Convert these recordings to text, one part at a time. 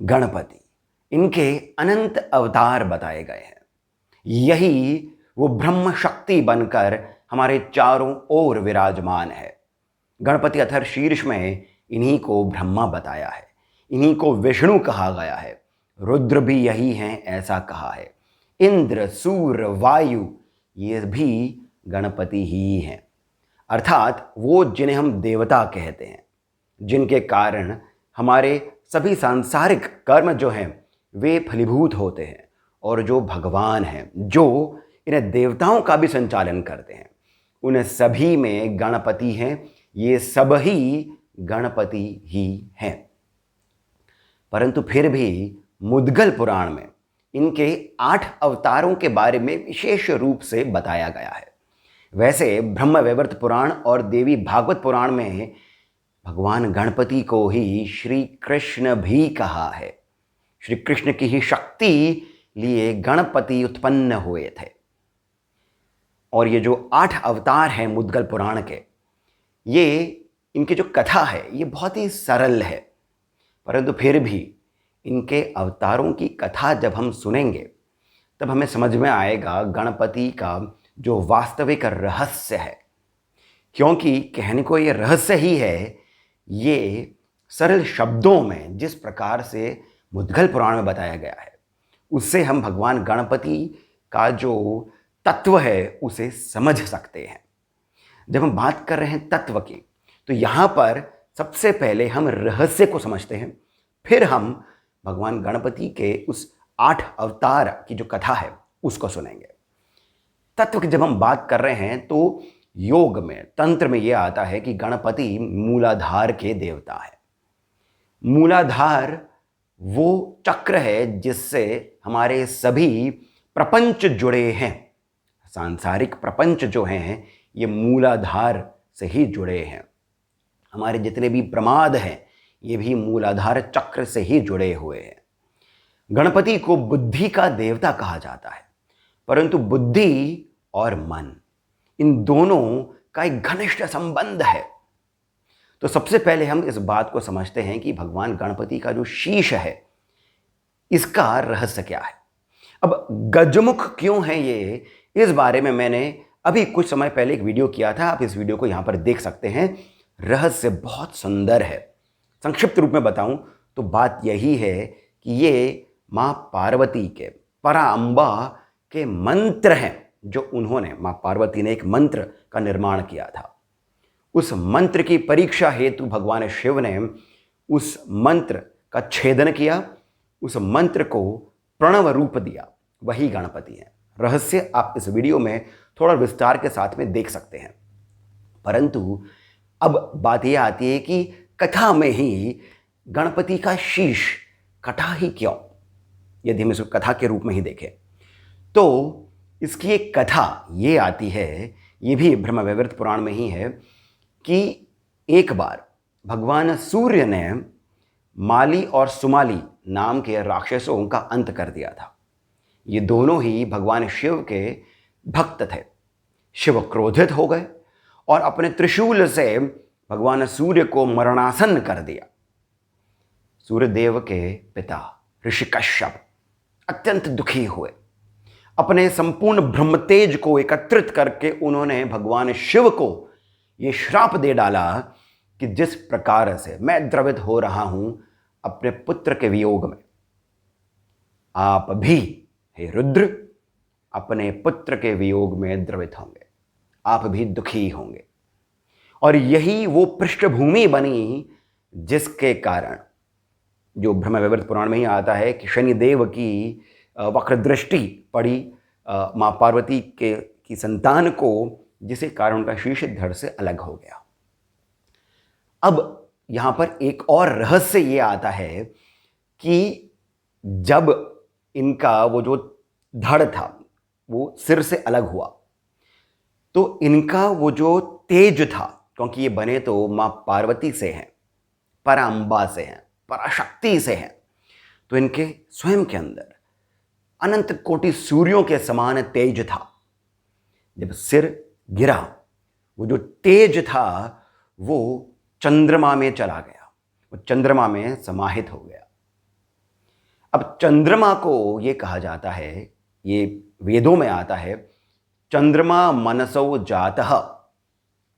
गणपति, इनके अनंत अवतार बताए गए हैं। यही वो ब्रह्म शक्ति बनकर हमारे चारों ओर विराजमान है। गणपति अथर्वशीर्ष में इन्हीं को ब्रह्मा बताया है, इन्हीं को विष्णु कहा गया है। रुद्र भी यही हैं ऐसा कहा है। इंद्र, सूर्य, वायु ये भी गणपति ही हैं, अर्थात वो जिन्हें हम देवता कहते हैं, जिनके कारण हमारे सभी सांसारिक कर्म जो हैं वे फलीभूत होते हैं, और जो भगवान हैं जो इन्हें देवताओं का भी संचालन करते हैं, उन सभी में गणपति हैं। ये सब ही गणपति ही हैं। परंतु फिर भी मुद्गल पुराण में इनके 8 अवतारों के बारे में विशेष रूप से बताया गया है। वैसे ब्रह्म वैवर्त पुराण और देवी भागवत पुराण में भगवान गणपति को ही श्री कृष्ण भी कहा है। श्री कृष्ण की ही शक्ति लिए गणपति उत्पन्न हुए थे। और ये जो 8 अवतार हैं मुद्गल पुराण के, ये इनकी जो कथा है ये बहुत ही सरल है, परंतु फिर भी इनके अवतारों की कथा जब हम सुनेंगे तब हमें समझ में आएगा गणपति का जो वास्तविक रहस्य है। क्योंकि कहने को ये रहस्य ही है, ये सरल शब्दों में जिस प्रकार से मुद्गल पुराण में बताया गया है उससे हम भगवान गणपति का जो तत्व है उसे समझ सकते हैं। जब हम बात कर रहे हैं तत्व की, तो यहाँ पर सबसे पहले हम रहस्य को समझते हैं, फिर हम भगवान गणपति के उस 8 अवतार की जो कथा है उसको सुनेंगे। तत्व की जब हम बात कर रहे हैं तो योग में, तंत्र में यह आता है कि गणपति मूलाधार के देवता है। मूलाधार वो चक्र है जिससे हमारे सभी प्रपंच जुड़े हैं। सांसारिक प्रपंच जो हैं ये मूलाधार से ही जुड़े हैं। हमारे जितने भी प्रमाद हैं ये भी मूलाधार चक्र से ही जुड़े हुए हैं। गणपति को बुद्धि का देवता कहा जाता है, परंतु बुद्धि और मन इन दोनों का एक घनिष्ठ संबंध है। तो सबसे पहले हम इस बात को समझते हैं कि भगवान गणपति का जो शीश है इसका रहस्य क्या है। अब गजमुख क्यों है ये, इस बारे में मैंने अभी कुछ समय पहले एक वीडियो किया था, आप इस वीडियो को यहाँ पर देख सकते हैं। रहस्य बहुत सुंदर है। संक्षिप्त रूप में बताऊं तो बात यही है कि ये माँ पार्वती के, पराअंबा के मंत्र हैं जो उन्होंने, माँ पार्वती ने एक मंत्र का निर्माण किया था। उस मंत्र की परीक्षा हेतु भगवान शिव ने उस मंत्र का छेदन किया, उस मंत्र को प्रणव रूप दिया, वही गणपति है। रहस्य आप इस वीडियो में थोड़ा विस्तार के साथ में देख सकते हैं। परंतु अब बात यह आती है कि कथा में ही गणपति का शीश कटा ही क्यों, यदि हम इसको कथा के रूप में ही देखें तो इसकी एक कथा ये आती है, ये भी ब्रह्म वैवर्त पुराण में ही है, कि एक बार भगवान सूर्य ने माली और सुमाली नाम के राक्षसों का अंत कर दिया था। ये दोनों ही भगवान शिव के भक्त थे। शिव क्रोधित हो गए और अपने त्रिशूल से भगवान सूर्य को मरणासन कर दिया। सूर्यदेव के पिता ऋषि कश्यप अत्यंत दुखी हुए। अपने संपूर्ण ब्रह्मतेज को एकत्रित करके उन्होंने भगवान शिव को ये श्राप दे डाला कि जिस प्रकार से मैं द्रवित हो रहा हूं अपने पुत्र के वियोग में, आप भी हे रुद्र अपने पुत्र के वियोग में द्रवित होंगे, आप भी दुखी होंगे। और यही वो पृष्ठभूमि बनी जिसके कारण जो ब्रह्म वैवर्त पुराण में ही आता है कि शनिदेव की वक्र दृष्टि पड़ी माँ पार्वती की संतान को, जिसके कारण उनका शीश धड़ से अलग हो गया। अब यहाँ पर एक और रहस्य ये आता है कि जब इनका वो जो धड़ था वो सिर से अलग हुआ तो इनका वो जो तेज था, क्योंकि ये बने तो माँ पार्वती से हैं, पराअंबा से हैं, पराशक्ति से हैं, तो इनके स्वयं के अंदर अनंत कोटि सूर्यों के समान तेज था। जब सिर गिरा वो जो तेज था वो चंद्रमा में चला गया, वो चंद्रमा में समाहित हो गया। अब चंद्रमा को ये कहा जाता है, ये वेदों में आता है, चंद्रमा मनसो जातः,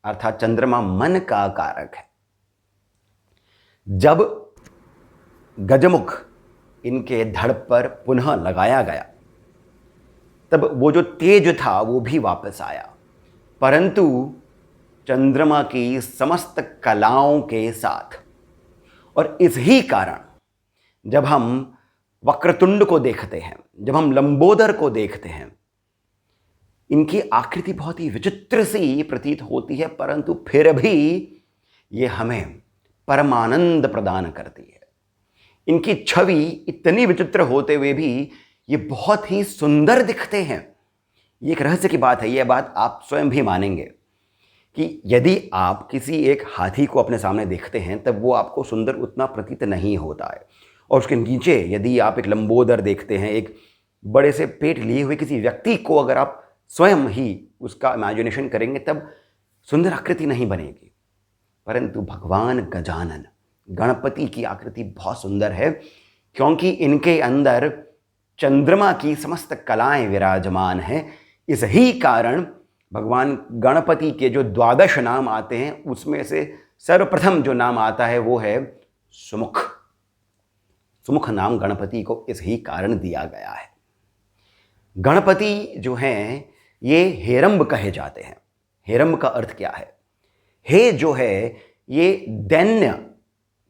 अर्थात चंद्रमा मन का कारक है। जब गजमुख इनके धड़ पर पुनः लगाया गया तब वो जो तेज था वो भी वापस आया, परंतु चंद्रमा की समस्त कलाओं के साथ। और इस ही कारण जब हम वक्रतुंड को देखते हैं, जब हम लंबोदर को देखते हैं, इनकी आकृति बहुत ही विचित्र सी प्रतीत होती है, परंतु फिर भी ये हमें परमानंद प्रदान करती है। इनकी छवि इतनी विचित्र होते हुए भी ये बहुत ही सुंदर दिखते हैं। ये एक रहस्य की बात है, यह बात आप स्वयं भी मानेंगे कि यदि आप किसी एक हाथी को अपने सामने देखते हैं तब वो आपको सुंदर उतना प्रतीत नहीं होता है, और उसके नीचे यदि आप एक लंबोदर देखते हैं, एक बड़े से पेट लिए हुए किसी व्यक्ति को अगर आप स्वयं ही उसका इमेजिनेशन करेंगे तब सुंदर आकृति नहीं बनेगी। परंतु भगवान गजानन गणपति की आकृति बहुत सुंदर है, क्योंकि इनके अंदर चंद्रमा की समस्त कलाएं विराजमान हैं। इस ही कारण भगवान गणपति के जो 12 नाम आते हैं उसमें से सर्वप्रथम जो नाम आता है वो है सुमुख। सुमुख नाम गणपति को इस ही कारण दिया गया है। गणपति जो हैं ये हेरंब कहे जाते हैं। हेरंब का अर्थ क्या है? हे जो है ये दैन्य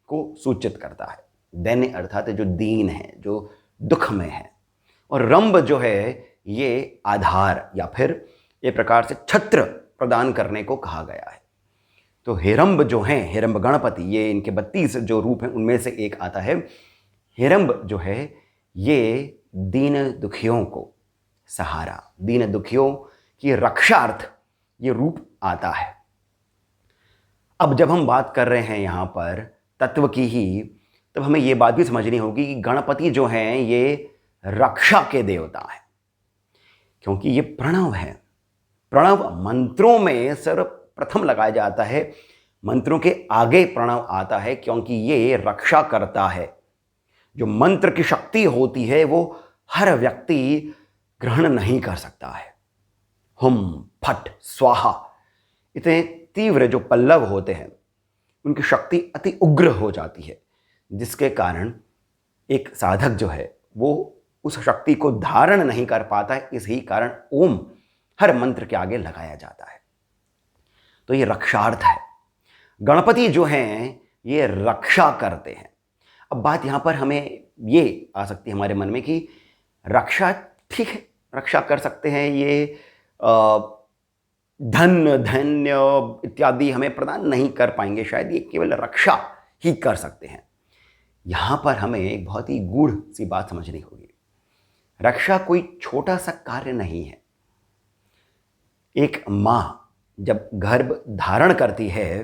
को सूचित करता है। दैन्य अर्थात जो दीन है, जो दुख में है। और रंब जो है ये आधार या फिर एक प्रकार से छत्र प्रदान करने को कहा गया है। तो हेरंब जो हैं, हेरंब गणपति, ये इनके 32 जो रूप हैं उनमें से एक आता है। हेरंब जो है ये दीन दुखियों को सहारा, दीन दुखियों की रक्षार्थ ये रूप आता है। अब जब हम बात कर रहे हैं यहाँ पर तत्व की ही, तब हमें ये बात भी समझनी होगी कि गणपति जो हैं ये रक्षा के देवता हैं, क्योंकि ये प्रणव है। प्रणव मंत्रों में सर्वप्रथम लगाया जाता है, मंत्रों के आगे प्रणव आता है, क्योंकि ये रक्षा करता है। जो मंत्र की शक्ति होती है वो हर व्यक्ति ग्रहण नहीं कर सकता है। हुम फट स्वाहा इतने तीव्र जो पल्लव होते हैं उनकी शक्ति अति उग्र हो जाती है, जिसके कारण एक साधक जो है वो उस शक्ति को धारण नहीं कर पाता है। इसी कारण ओम हर मंत्र के आगे लगाया जाता है। तो ये रक्षार्थ है। गणपति जो हैं ये रक्षा करते हैं। अब बात यहाँ पर हमें ये आ सकती है हमारे मन में कि रक्षा ठीक है, रक्षा कर सकते हैं, ये धन धन्य इत्यादि हमें प्रदान नहीं कर पाएंगे, शायद ये केवल रक्षा ही कर सकते हैं। यहाँ पर हमें एक बहुत ही गूढ़ सी बात समझनी होगी। रक्षा कोई छोटा सा कार्य नहीं है। एक माँ जब गर्भ धारण करती है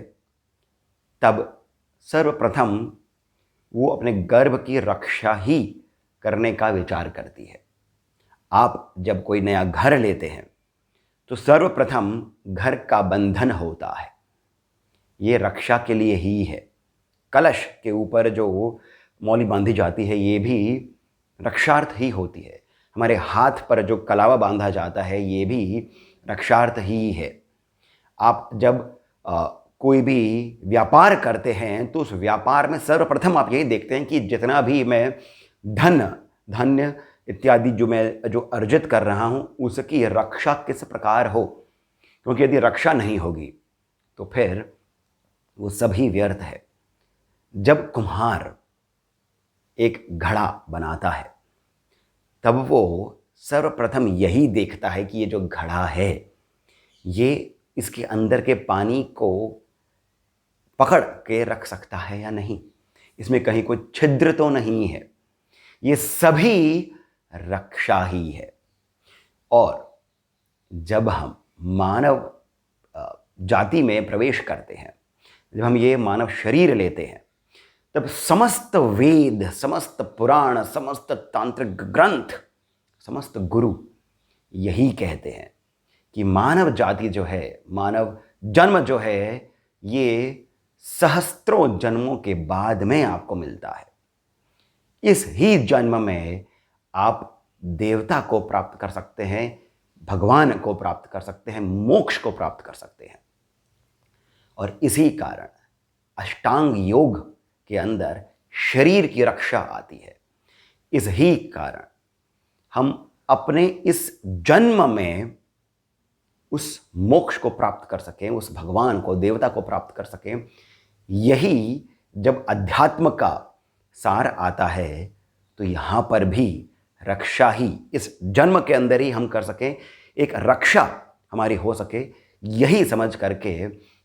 तब सर्वप्रथम वो अपने गर्भ की रक्षा ही करने का विचार करती है। आप जब कोई नया घर लेते हैं तो सर्वप्रथम घर का बंधन होता है, ये रक्षा के लिए ही है। कलश के ऊपर जो मौली बांधी जाती है ये भी रक्षार्थ ही होती है। हमारे हाथ पर जो कलावा बांधा जाता है ये भी रक्षार्थ ही है। आप जब कोई भी व्यापार करते हैं तो उस व्यापार में सर्वप्रथम आप यही देखते हैं कि जितना भी मैं धन्य इत्यादि जो मैं अर्जित कर रहा हूँ उसकी रक्षा किस प्रकार हो, क्योंकि यदि रक्षा नहीं होगी तो फिर वो सभी व्यर्थ है। जब कुम्हार एक घड़ा बनाता है तब वो सर्वप्रथम यही देखता है कि ये जो घड़ा है ये इसके अंदर के पानी को पकड़ के रख सकता है या नहीं, इसमें कहीं कोई छिद्र तो नहीं है। ये सभी रक्षा ही है। और जब हम मानव जाति में प्रवेश करते हैं, जब हम ये मानव शरीर लेते हैं, तब समस्त वेद, समस्त पुराण, समस्त तांत्रिक ग्रंथ, समस्त गुरु यही कहते हैं कि मानव जाति जो है, मानव जन्म जो है ये सहस्त्रों जन्मों के बाद में आपको मिलता है। इस ही जन्म में आप देवता को प्राप्त कर सकते हैं, भगवान को प्राप्त कर सकते हैं, मोक्ष को प्राप्त कर सकते हैं। और इसी कारण अष्टांग योग के अंदर शरीर की रक्षा आती है। इस ही कारण हम अपने इस जन्म में उस मोक्ष को प्राप्त कर सकें, उस भगवान को, देवता को प्राप्त कर सकें। यही जब अध्यात्म का सार आता है तो यहाँ पर भी रक्षा ही इस जन्म के अंदर ही हम कर सकें, एक रक्षा हमारी हो सके, यही समझ करके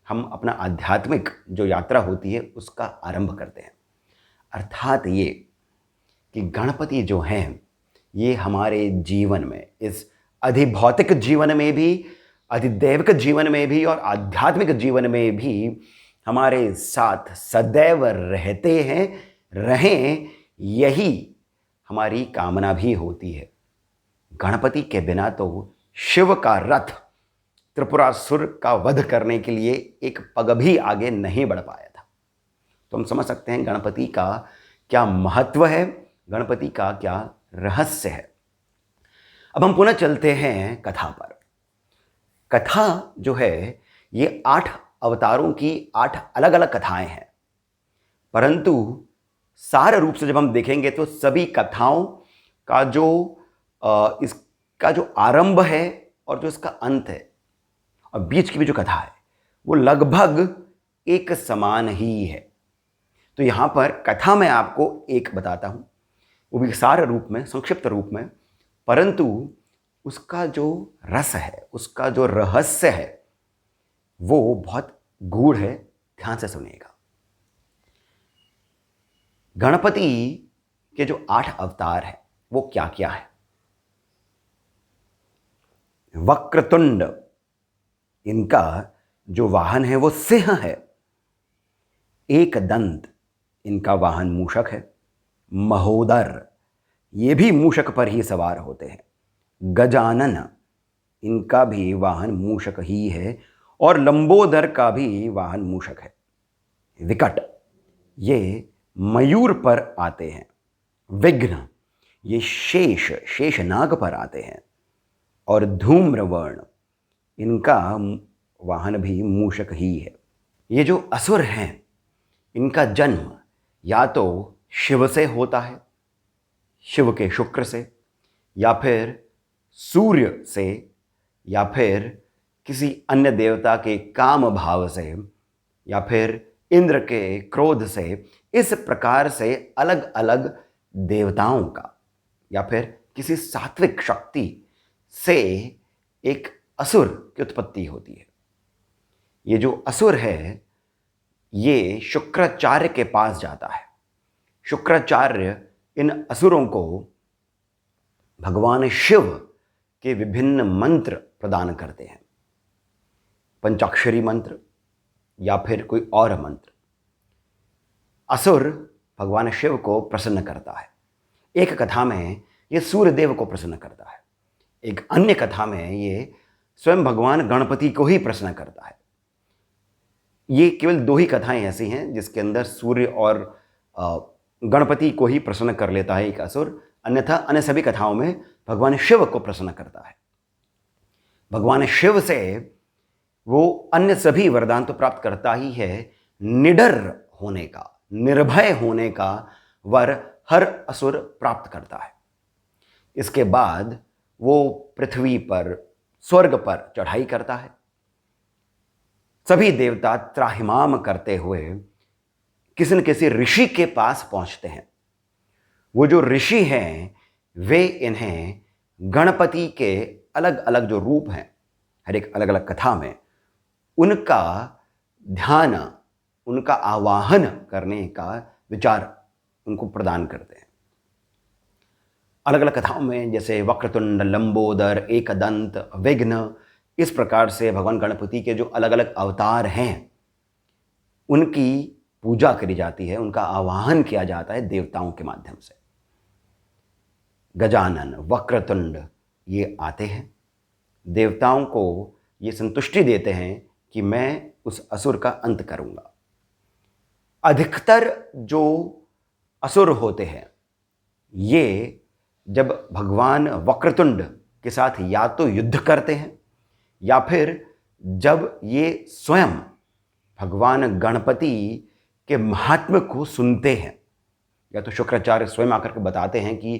हम अपना आध्यात्मिक जो यात्रा होती है उसका आरंभ करते हैं। अर्थात ये कि गणपति जो हैं ये हमारे जीवन में, इस अधिभौतिक जीवन में भी, अधिदैविक जीवन में भी और आध्यात्मिक जीवन में भी हमारे साथ सदैव रहते हैं, रहें, यही हमारी कामना भी होती है। गणपति के बिना तो शिव का रथ त्रिपुरासुर का वध करने के लिए एक पग भी आगे नहीं बढ़ पाया था। तो हम समझ सकते हैं गणपति का क्या महत्व है, गणपति का क्या रहस्य है। अब हम पुनः चलते हैं कथा पर। कथा जो है ये 8 अवतारों की 8 अलग अलग कथाएं हैं, परंतु सार रूप से जब हम देखेंगे तो सभी कथाओं का जो इसका जो आरंभ है और जो इसका अंत है और बीच की भी जो कथा है वो लगभग एक समान ही है। तो यहाँ पर कथा मैं आपको एक बताता हूँ, वो भी सार रूप में, संक्षिप्त रूप में, परंतु उसका जो रस है, उसका जो रहस्य है वो बहुत गूढ़ है। ध्यान से सुनिएगा। गणपति के जो 8 अवतार हैं वो क्या क्या है। वक्रतुंड, इनका जो वाहन है वो सिंह है। एक दंत, इनका वाहन मूषक है। महोदर, ये भी मूषक पर ही सवार होते हैं। गजानन, इनका भी वाहन मूषक ही है और लंबोदर का भी वाहन मूषक है। विकट, ये मयूर पर आते हैं। विघ्न, ये शेषनाग पर आते हैं। और धूम्रवर्ण, इनका वाहन भी मूषक ही है। ये जो असुर हैं इनका जन्म या तो शिव से होता है, शिव के शुक्र से, या फिर सूर्य से, या फिर किसी अन्य देवता के काम भाव से, या फिर इंद्र के क्रोध से। इस प्रकार से अलग अलग देवताओं का या फिर किसी सात्विक शक्ति से एक असुर की उत्पत्ति होती है। ये जो असुर है ये शुक्राचार्य के पास जाता है। शुक्राचार्य इन असुरों को भगवान शिव के विभिन्न मंत्र प्रदान करते हैं, पंचाक्षरी मंत्र या फिर कोई और मंत्र। असुर भगवान शिव को प्रसन्न करता है। एक कथा में ये सूर्यदेव को प्रसन्न करता है, एक अन्य कथा में ये स्वयं भगवान गणपति को ही प्रसन्न करता है। ये केवल 2 ही कथाएं ऐसी हैं जिसके अंदर सूर्य और गणपति को ही प्रसन्न कर लेता है एक असुर, अन्यथा अन्य सभी कथाओं में भगवान शिव को प्रसन्न करता है। भगवान शिव से वो अन्य सभी वरदान तो प्राप्त करता ही है, निडर होने का, निर्भय होने का वर हर असुर प्राप्त करता है। इसके बाद वो पृथ्वी पर, स्वर्ग पर चढ़ाई करता है। सभी देवता त्राहिमाम करते हुए किसी न किसी ऋषि के पास पहुंचते हैं। वो जो ऋषि हैं वे इन्हें गणपति के अलग अलग जो रूप हैं, हर एक अलग अलग कथा में उनका ध्यान, उनका आवाहन करने का विचार उनको प्रदान करते हैं। अलग अलग कथाओं में जैसे वक्रतुंड, लंबोदर, एकदंत, विघ्न, इस प्रकार से भगवान गणपति के जो अलग अलग अवतार हैं उनकी पूजा करी जाती है, उनका आवाहन किया जाता है देवताओं के माध्यम से। गजानन, वक्रतुंड ये आते हैं, देवताओं को ये संतुष्टि देते हैं कि मैं उस असुर का अंत करूंगा। अधिकतर जो असुर होते हैं ये जब भगवान वक्रतुंड के साथ या तो युद्ध करते हैं या फिर जब ये स्वयं भगवान गणपति के महात्म्य को सुनते हैं, या तो शुक्राचार्य स्वयं आकर के बताते हैं कि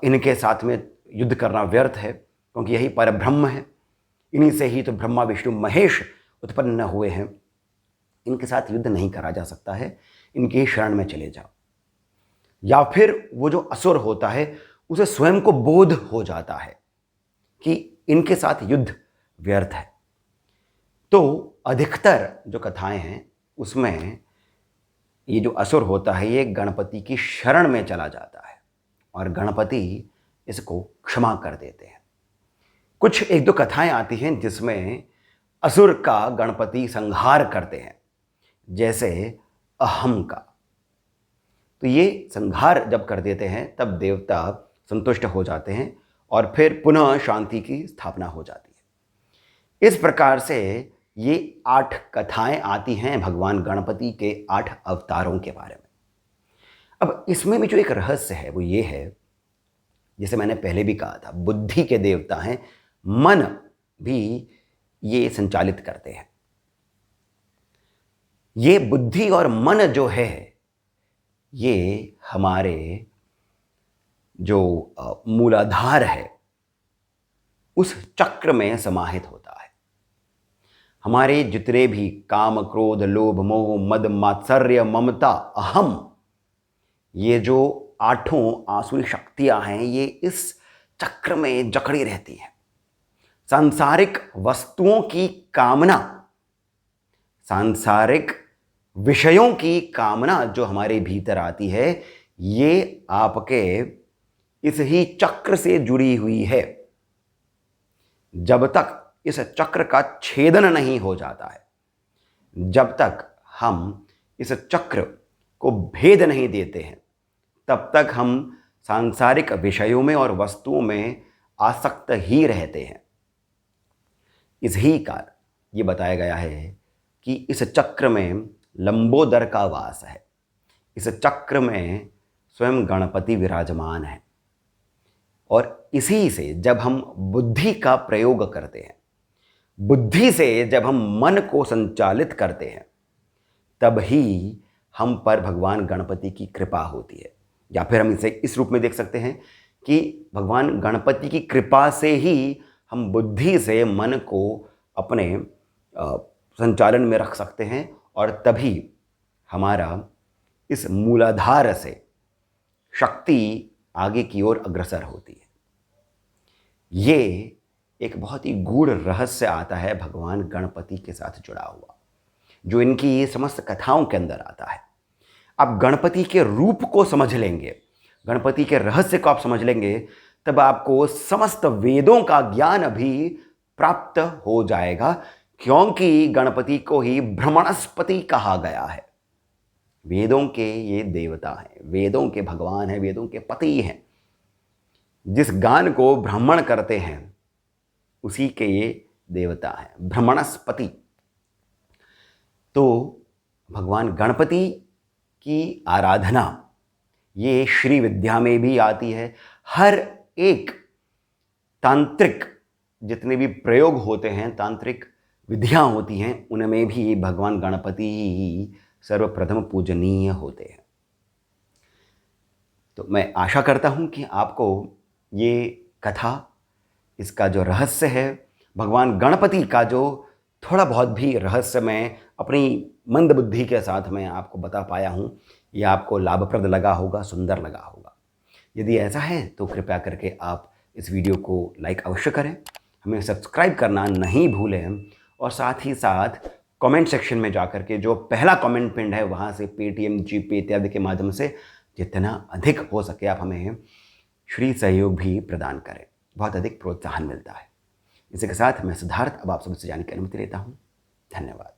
इनके साथ में युद्ध करना व्यर्थ है क्योंकि यही परब्रह्म है, इन्हीं से ही तो ब्रह्मा विष्णु महेश उत्पन्न हुए हैं, इनके साथ युद्ध नहीं करा जा सकता है, इनकी ही शरण में चले जाओ। या फिर वो जो असुर होता है उसे स्वयं को बोध हो जाता है कि इनके साथ युद्ध व्यर्थ है। तो अधिकतर जो कथाएं हैं उसमें ये जो असुर होता है ये गणपति की शरण में चला जाता है और गणपति इसको क्षमा कर देते हैं। कुछ एक दो कथाएं आती हैं जिसमें असुर का गणपति संहार करते हैं, जैसे अहम का। तो ये संहार जब कर देते हैं तब देवता संतुष्ट हो जाते हैं और फिर पुनः शांति की स्थापना हो जाती है। इस प्रकार से ये 8 कथाएं आती हैं भगवान गणपति के 8 अवतारों के बारे में। अब इसमें भी जो एक रहस्य है वो ये है, जैसे मैंने पहले भी कहा था, बुद्धि के देवता हैं, मन भी ये संचालित करते हैं। ये बुद्धि और मन जो है ये हमारे जो मूलाधार है उस चक्र में समाहित होता है। हमारे जितने भी काम, क्रोध, लोभ, मोह, मद, मात्सर्य, ममता, अहम, ये जो 8 आसुरी शक्तियां हैं ये इस चक्र में जकड़ी रहती हैं। सांसारिक वस्तुओं की कामना, सांसारिक विषयों की कामना जो हमारे भीतर आती है ये आपके इस ही चक्र से जुड़ी हुई है। जब तक इस चक्र का छेदन नहीं हो जाता है, जब तक हम इस चक्र को भेद नहीं देते हैं, तब तक हम सांसारिक विषयों में और वस्तुओं में आसक्त ही रहते हैं। इसी कारण ये बताया गया है कि इस चक्र में लंबोदर का वास है, इस चक्र में स्वयं गणपति विराजमान है। और इसी से जब हम बुद्धि का प्रयोग करते हैं, बुद्धि से जब हम मन को संचालित करते हैं, तब ही हम पर भगवान गणपति की कृपा होती है। या फिर हम इसे इस रूप में देख सकते हैं कि भगवान गणपति की कृपा से ही हम बुद्धि से मन को अपने संचालन में रख सकते हैं और तभी हमारा इस मूलाधार से शक्ति आगे की ओर अग्रसर होती है। ये एक बहुत ही गूढ़ रहस्य आता है भगवान गणपति के साथ जुड़ा हुआ, जो इनकी समस्त कथाओं के अंदर आता है। आप गणपति के रूप को समझ लेंगे, गणपति के रहस्य को आप समझ लेंगे, तब आपको समस्त वेदों का ज्ञान भी प्राप्त हो जाएगा, क्योंकि गणपति को ही भ्रमणस्पति कहा गया है। वेदों के ये देवता हैं, वेदों के भगवान हैं, वेदों के पति हैं। जिस गान को भ्रमण करते हैं उसी के ये देवता हैं, भ्रमणस्पति। तो भगवान गणपति की आराधना ये श्री विद्या में भी आती है। हर एक तांत्रिक जितने भी प्रयोग होते हैं, तांत्रिक विधियां होती हैं, उनमें भी भगवान गणपति ही सर्वप्रथम पूजनीय होते हैं। तो मैं आशा करता हूं कि आपको ये कथा, इसका जो रहस्य है, भगवान गणपति का जो थोड़ा बहुत भी रहस्य मैं अपनी मंद बुद्धि के साथ मैं आपको बता पाया हूँ, ये आपको लाभप्रद लगा होगा, सुंदर लगा होगा। यदि ऐसा है तो कृपया करके आप इस वीडियो को लाइक अवश्य करें, हमें सब्सक्राइब करना नहीं भूलें और साथ ही साथ कमेंट सेक्शन में जाकर के जो पहला कमेंट पिंड है वहाँ से पेटीएम, जीपे इत्यादि के माध्यम से जितना अधिक हो सके आप हमें श्री सहयोग भी प्रदान करें, बहुत अधिक प्रोत्साहन मिलता है। इसी के साथ मैं सिद्धार्थ अब आप सबसे जानने की अनुमति लेता हूँ। धन्यवाद।